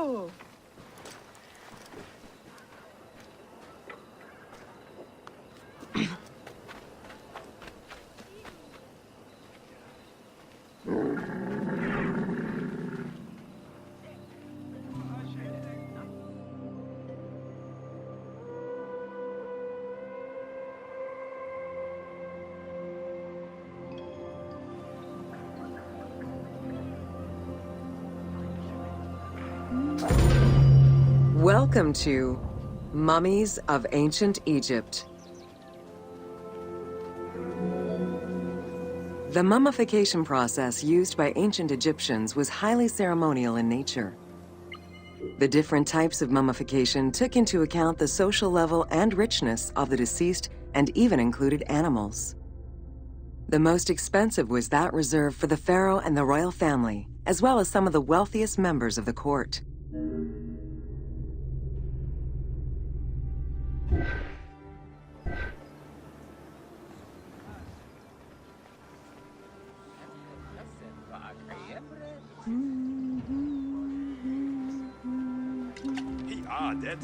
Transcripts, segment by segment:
Oh. Welcome to Mummies of Ancient Egypt. The mummification process used by ancient Egyptians was highly ceremonial in nature. The different types of mummification took into account the social level and richness of the deceased and even included animals. The most expensive was that reserved for the pharaoh and the royal family, as well as some of the wealthiest members of the court. عادت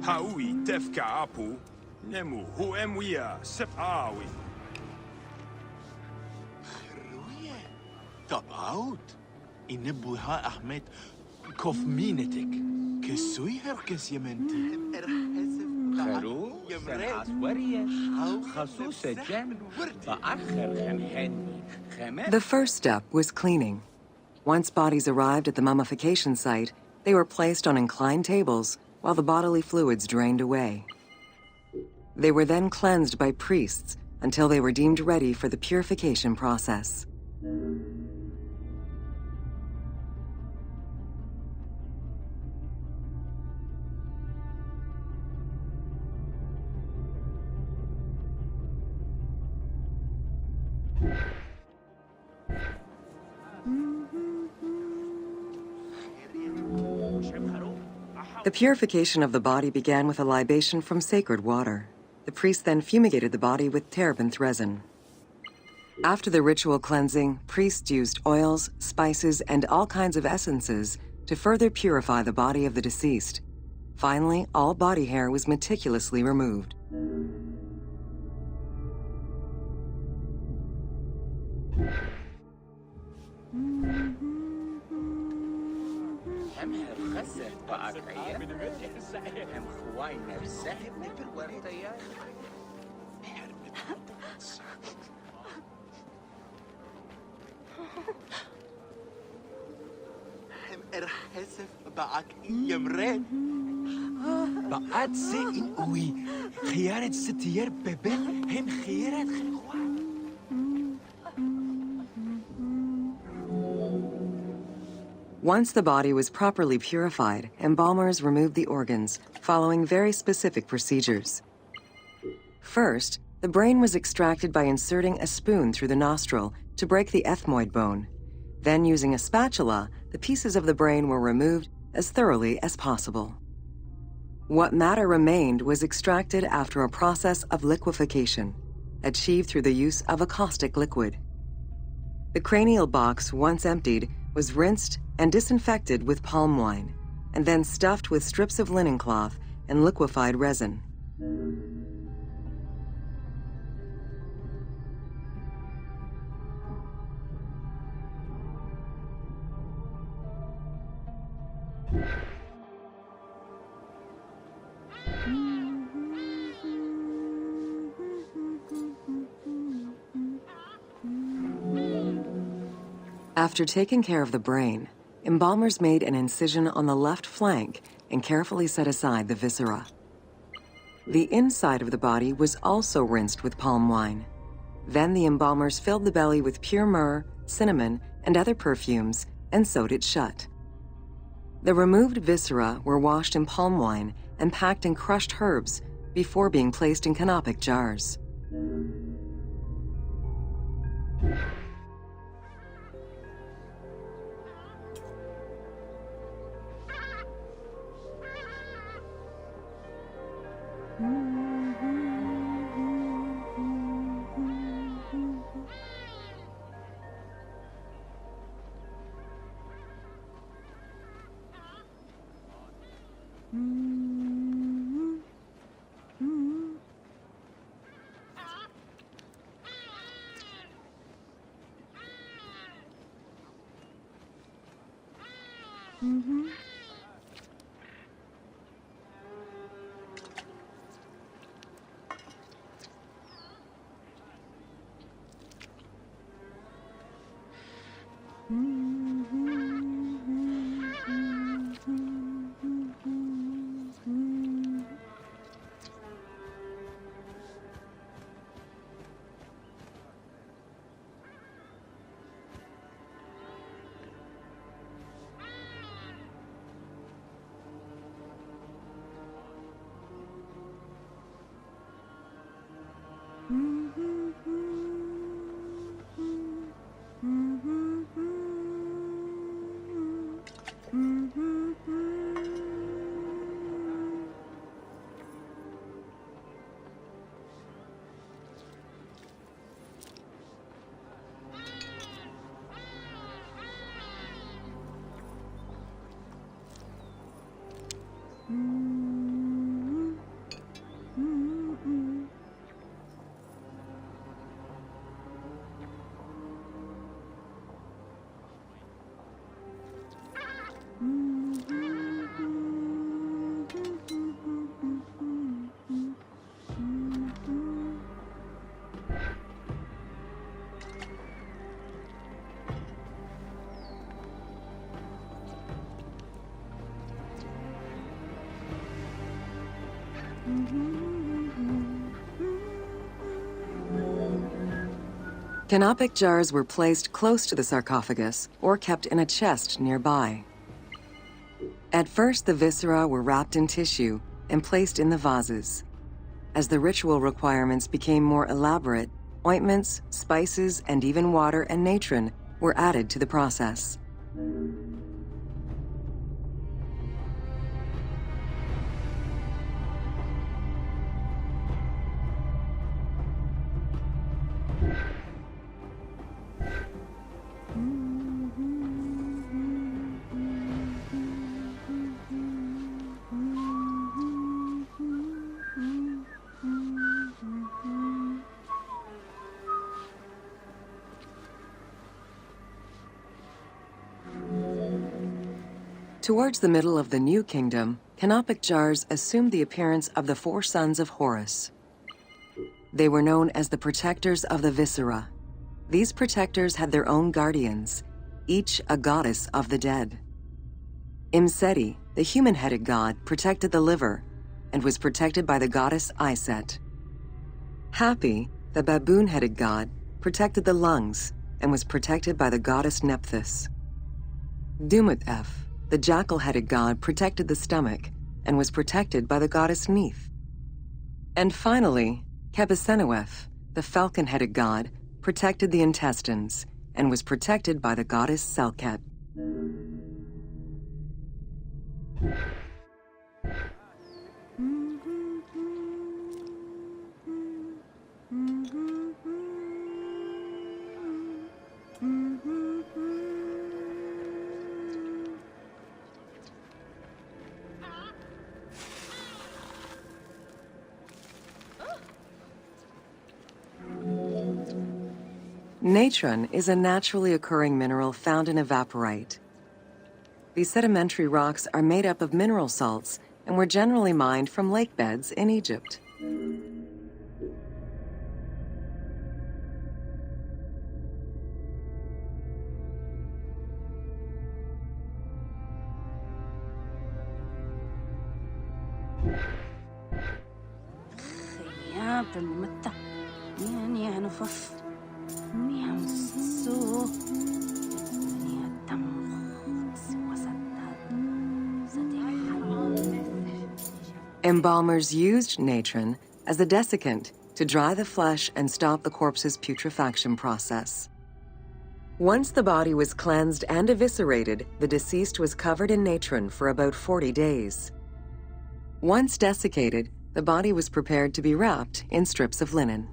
هاوي تفكع أبو نمو هو أمويا سبعاوي خروية طبعاوت إنبوها أحمد كوف مينتك كسوي هركس يمنتي خرو سمعت ورية خصوص الجن بأخر خنحني The first step was cleaning. Once bodies arrived at the mummification site, they were placed on inclined tables while the bodily fluids drained away. They were then cleansed by priests until they were deemed ready for the purification process. The purification of the body began with a libation from sacred water. The priest then fumigated the body with terebinth resin. After the ritual cleansing, priests used oils, spices, and all kinds of essences to further purify the body of the deceased. Finally, all body hair was meticulously removed. بعك يمرين بعد سي قوي خيارة ستير ببن هم خيارة خلقوات Once the body was properly purified, embalmers removed the organs, following very specific procedures. First, the brain was extracted by inserting a spoon through the nostril to break the ethmoid bone. Then, using a spatula, the pieces of the brain were removed as thoroughly as possible. What matter remained was extracted after a process of liquefaction, achieved through the use of a caustic liquid. The cranial box, once emptied, was rinsed and disinfected with palm wine, and then stuffed with strips of linen cloth and liquefied resin. After taking care of the brain, embalmers made an incision on the left flank and carefully set aside the viscera. The inside of the body was also rinsed with palm wine. Then the embalmers filled the belly with pure myrrh, cinnamon, and other perfumes and sewed it shut. The removed viscera were washed in palm wine and packed in crushed herbs before being placed in canopic jars. Canopic jars were placed close to the sarcophagus or kept in a chest nearby. At first, the viscera were wrapped in tissue and placed in the vases. As the ritual requirements became more elaborate, ointments, spices, and even water and natron were added to the process. Towards the middle of the New Kingdom, canopic jars assumed the appearance of the 4 sons of Horus. They were known as the protectors of the viscera. These protectors had their own guardians, each a goddess of the dead. Imseti, the human-headed god, protected the liver and was protected by the goddess Iset. Hapi, the baboon-headed god, protected the lungs and was protected by the goddess Nephthys. Dumut-Ef, the jackal-headed god, protected the stomach and was protected by the goddess Neith. And finally, Kebesenuef, the falcon-headed god, protected the intestines and was protected by the goddess Selket. Natron is a naturally occurring mineral found in evaporite. These sedimentary rocks are made up of mineral salts and were generally mined from lake beds in Egypt. Embalmers used natron as a desiccant to dry the flesh and stop the corpse's putrefaction process. Once the body was cleansed and eviscerated, the deceased was covered in natron for about 40 days. Once desiccated, the body was prepared to be wrapped in strips of linen.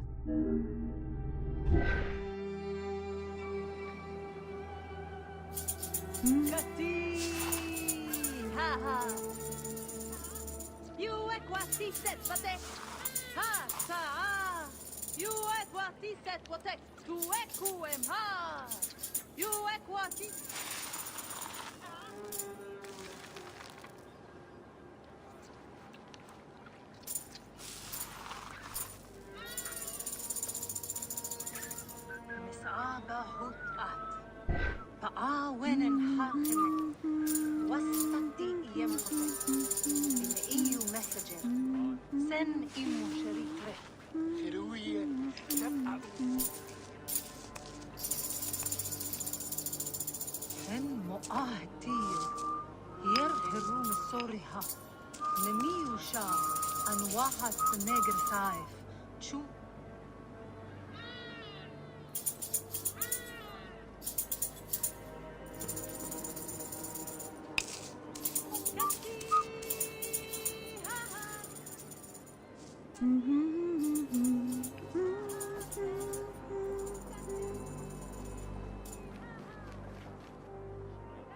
خروية سبعة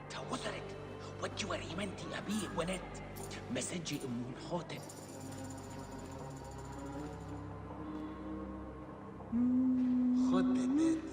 توصلت وجه ريمنتي أبيه ونت مسجي أم الخوتم خد بنت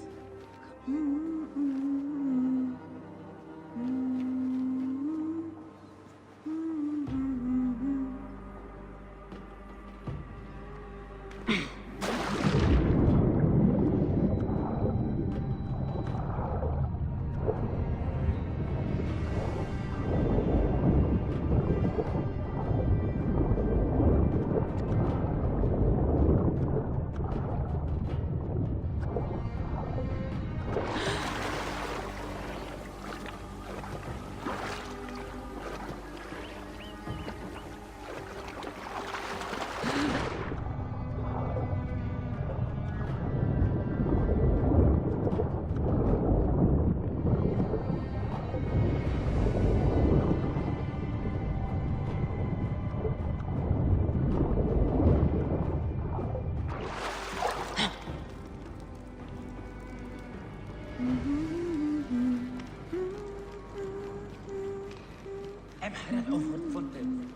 أمحر الأفق فندم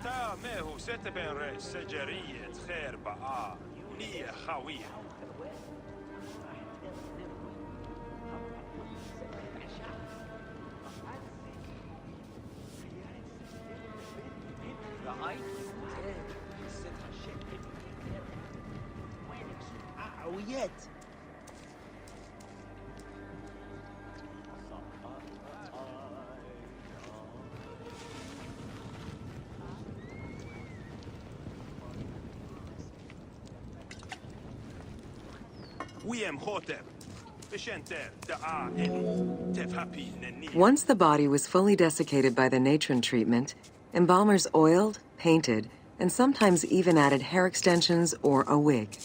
تا ماهو ستبن ريس سجرية خير بقى نية خاوية عويات ويم خوتم بشنتر دعا إلي تفهبي نني Once the body was fully desiccated by the natron treatment, embalmers oiled, painted, and sometimes even added hair extensions or a wig.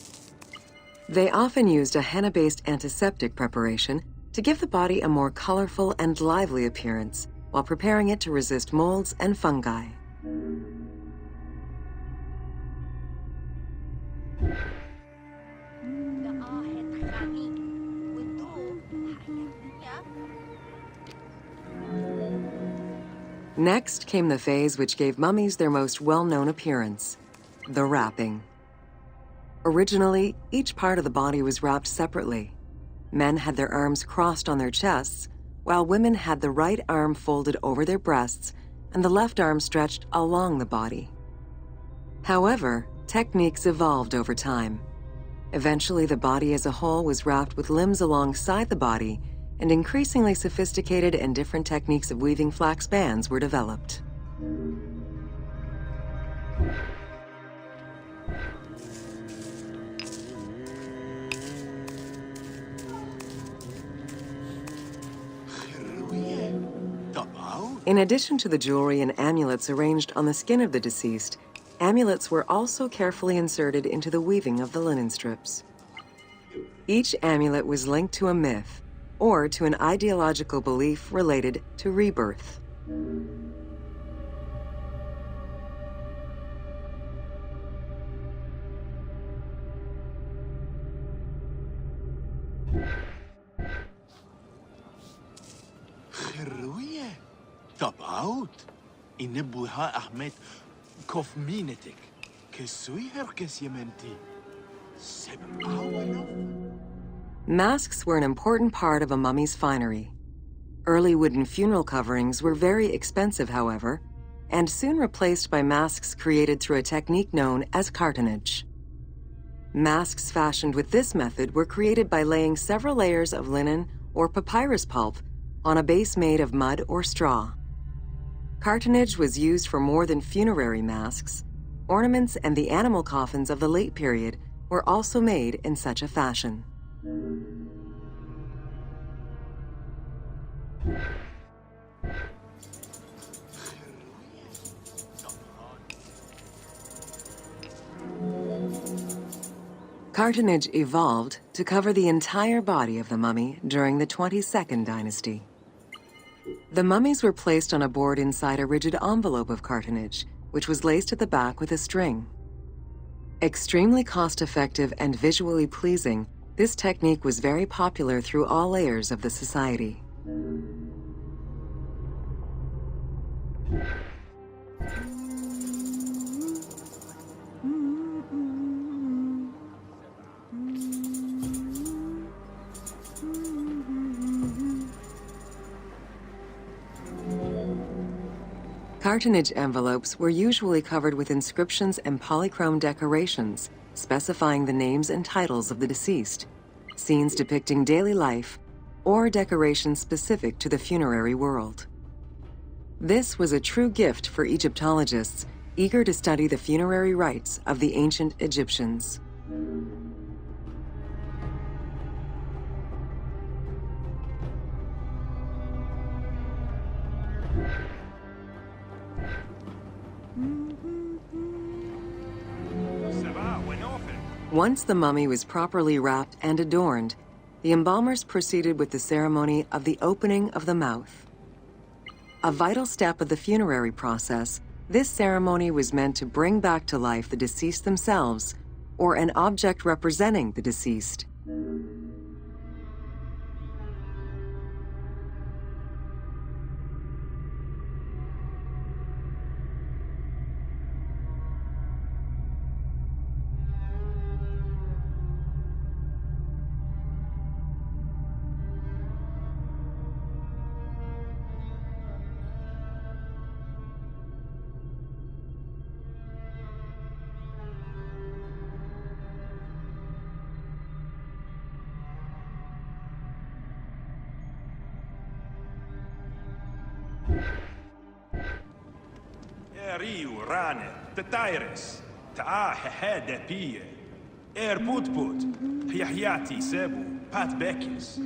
They often used a henna-based antiseptic preparation to give the body a more colorful and lively appearance while preparing it to resist molds and fungi. Next came the phase which gave mummies their most well-known appearance, the wrapping. Originally, each part of the body was wrapped separately. Men had their arms crossed on their chests, while women had the right arm folded over their breasts and the left arm stretched along the body. However, techniques evolved over time. Eventually, the body as a whole was wrapped with limbs alongside the body, and increasingly sophisticated and different techniques of weaving flax bands were developed. In addition to the jewelry and amulets arranged on the skin of the deceased, amulets were also carefully inserted into the weaving of the linen strips. Each amulet was linked to a myth, or to an ideological belief related to rebirth. خروية طبعوت إنبوها أحمد كوف مينتك كسوي هركس يمنتي سبعة ونف. Masks were an important part of a mummy's finery. Early wooden funeral coverings were very expensive, however, and soon replaced by masks created through a technique known as cartonnage. Masks fashioned with this method were created by laying several layers of linen or papyrus pulp on a base made of mud or straw. Cartonnage was used for more than funerary masks. Ornaments and the animal coffins of the late period were also made in such a fashion. Cartonnage evolved to cover the entire body of the mummy during the 22nd dynasty. The mummies were placed on a board inside a rigid envelope of cartonnage, which was laced at the back with a string. Extremely cost-effective and visually pleasing, this technique was very popular through all layers of the society. Cartonnage envelopes were usually covered with inscriptions and polychrome decorations specifying the names and titles of the deceased, scenes depicting daily life, or decorations specific to the funerary world. This was a true gift for Egyptologists eager to study the funerary rites of the ancient Egyptians. Once the mummy was properly wrapped and adorned, the embalmers proceeded with the ceremony of the opening of the mouth. A vital step of the funerary process, this ceremony was meant to bring back to life the deceased themselves or an object representing the deceased. ريو رانة تتايرس تعا هدا بيه بوت بوت هي حياتي سابو بات باكيس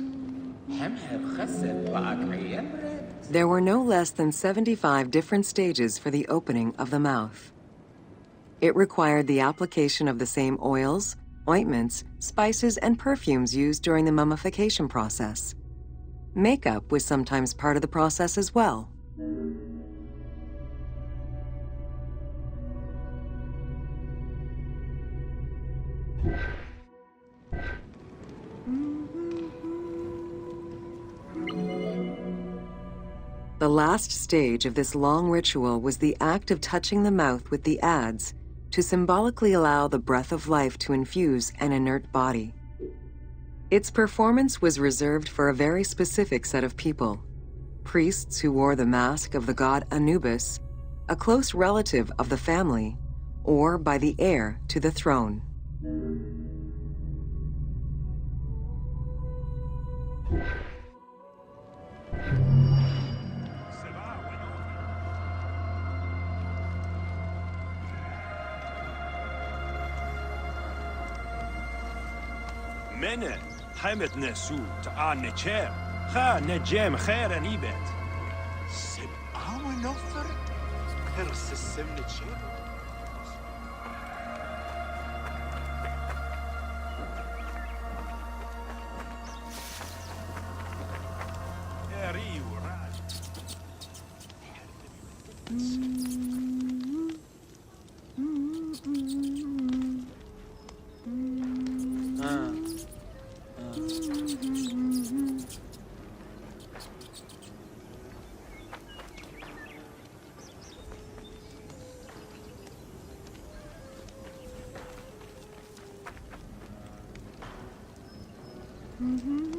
There were no less than 75 different stages for the opening of the mouth. It required the application of the same oils, ointments, spices, and perfumes used during the mummification process. Makeup was sometimes part of the process as well. The last stage of this long ritual was the act of touching the mouth with the adze to symbolically allow the breath of life to infuse an inert body. Its performance was reserved for a very specific set of people: priests who wore the mask of the god Anubis, a close relative of the family, or by the heir to the throne. منه حمد نسو تعال نجام خا نجام خير نيبت سبعة ونفر هرس السمنة شيء. ريو ران Mm-hmm.